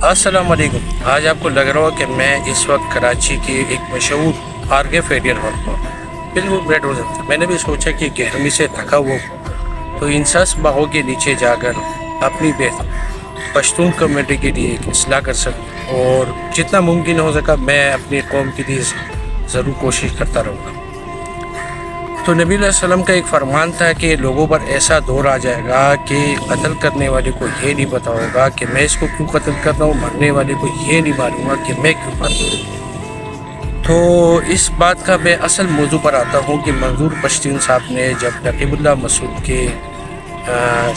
السلام علیکم۔ آج آپ کو لگ رہا ہو کہ میں اس وقت کراچی کے ایک مشہور آرگیف ایریا ہال پر بالکل بیٹھ ہو سکتا۔ میں نے بھی سوچا کہ گرمی سے تھکا ہوا تو ان سس باغوں کے نیچے جا کر اپنی پشتون کمیونٹی کے لیے ایک اصلاح کر سکوں، اور جتنا ممکن ہو سکا میں اپنی قوم کے لیے ضرور کوشش کرتا رہوں گا۔ تو نبی علیہ السلام کا ایک فرمان تھا کہ لوگوں پر ایسا دور آ جائے گا کہ قتل کرنے والے کو یہ نہیں پتا ہوگا کہ میں اس کو کیوں قتل کر رہا ہوں، مرنے والے کو یہ نہیں معلوم ہوگا کہ میں کیوں مر رہا ہوں۔ تو اس بات کا میں اصل موضوع پر آتا ہوں کہ منظور پشتون صاحب نے جب نقیب اللہ مسعود کے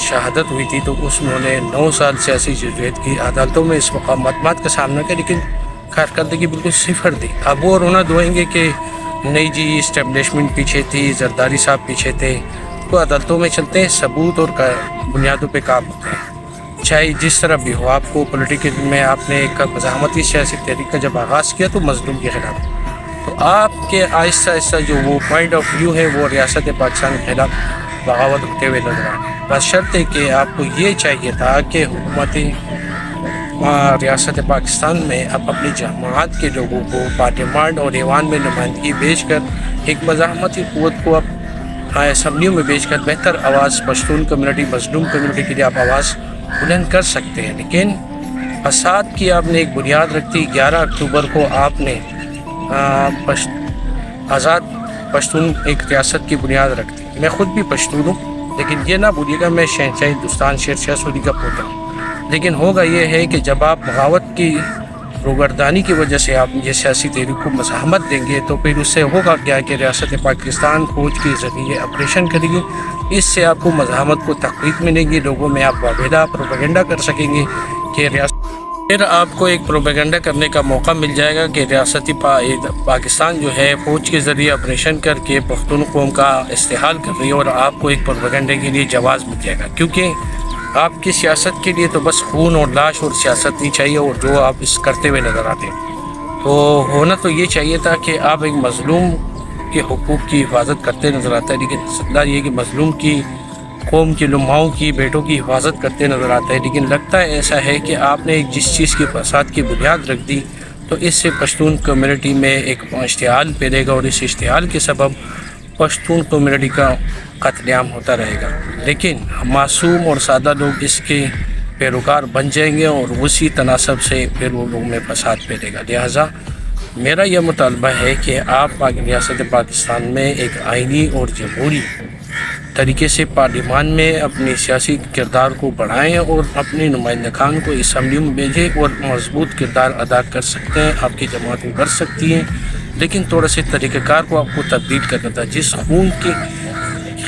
شہادت ہوئی تھی تو انہوں نے 9 سال سیاسی جدوجہد کی، عدالتوں میں اس مقامات کا سامنا کیا، لیکن کارکردگی بالکل صفر دی۔ اب وہ رونا دھوئیں گے کہ نہیں جی اسٹیبلشمنٹ پیچھے تھی، زرداری صاحب پیچھے تھے۔ تو عدالتوں میں چلتے ہیں، ثبوت اور بنیادوں پہ کام ہوتا ہے، چاہے جس طرح بھی ہو۔ آپ کو پولیٹیکل میں آپ نے ایک مزاحمتی سیاسی تحریک کا جب آغاز کیا تو مظلوم کے خلاف، تو آپ کے آہستہ آہستہ جو وہ پوائنٹ آف ویو ہے وہ ریاست پاکستان کے خلاف بغاوت ہوتے ہوئے نظر آ رہے ہیں۔ بس شرط ہے کہ آپ کو یہ چاہیے تھا کہ حکومت ریاست پاکستان میں اب اپنی جماعت کے لوگوں کو پارلیمان اور ایوان میں نمائندگی بھیج کر ایک مزاحمتی قوت کو اب اسمبلیوں میں بھیج کر بہتر آواز پشتون کمیونٹی، مظلوم کمیونٹی کے لیے آپ آواز بلند کر سکتے ہیں۔ لیکن فساد کی آپ نے ایک بنیاد رکھتی۔ 11 اکتوبر کو آپ نے آزاد پشتون ایک ریاست کی بنیاد رکھتی۔ میں خود بھی پشتون ہوں، لیکن یہ نہ بولیے گا میں شہنشاہ ہندوستان شیر شاہ سوری کا پوتا ہوں۔ لیکن ہوگا یہ ہے کہ جب آپ بغاوت کی روگردانی کی وجہ سے آپ یہ سیاسی تحریک کو مزاحمت دیں گے تو پھر اس سے ہوگا کیا کہ ریاست پاکستان فوج کے ذریعے آپریشن کرے گی، اس سے آپ کو مزاحمت کو تقویت ملے گی، لوگوں میں آپ باقاعدہ پروپیگنڈا کر سکیں گے کہ پھر آپ کو ایک پروپیگنڈا کرنے کا موقع مل جائے گا کہ ریاست پاکستان جو ہے فوج کے ذریعے آپریشن کر کے پختون قوم کا استحال کر رہی ہے، اور آپ کو ایک پروپیگنڈے کے لیے جواز مل جائے گا، کیونکہ آپ کی سیاست کے لیے تو بس خون اور لاش اور سیاست نہیں چاہیے، اور جو آپ اس کرتے ہوئے نظر آتے ہیں۔ تو ہونا تو یہ چاہیے تھا کہ آپ ایک مظلوم کے حقوق کی حفاظت کرتے نظر آتا ہے، لیکن مسئلہ یہ کہ مظلوم کی قوم کی لمحاؤں کی بیٹوں کی حفاظت کرتے نظر آتا ہے۔ لیکن لگتا ہے ایسا ہے کہ آپ نے ایک جس چیز کے فساد کی بنیاد رکھ دی تو اس سے پشتون کمیونٹی میں ایک اشتعال پھیلے گا، اور اس اشتعال کے سبب پشتون کمیونٹی کا قتل عام ہوتا رہے گا۔ لیکن معصوم اور سادہ لوگ اس کے پیروکار بن جائیں گے، اور اسی تناسب سے پھر وہ لوگوں میں فساد پھیلے گا۔ لہٰذا میرا یہ مطالبہ ہے کہ آپ ریاست پاکستان میں ایک آئینی اور جمہوری طریقے سے پارلیمان میں اپنی سیاسی کردار کو بڑھائیں اور اپنے نمائندہ خان کو اسمبلی میں بھیجیں، اور مضبوط کردار ادا کر سکتے ہیں، آپ کی جماعتیں کر سکتی ہیں۔ لیکن تھوڑا سے طریقہ کار کو آپ کو تبدیل کرنا تھا۔ جس خون کے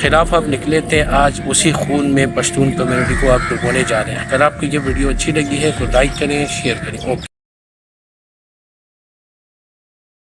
خلاف آپ نکلے تھے، آج اسی خون میں پشتون کمیونٹی کو آپ ڈبونے جا رہے ہیں۔ اگر آپ کو یہ ویڈیو اچھی لگی ہے تو لائک کریں، شیئر کریں۔ اوکے۔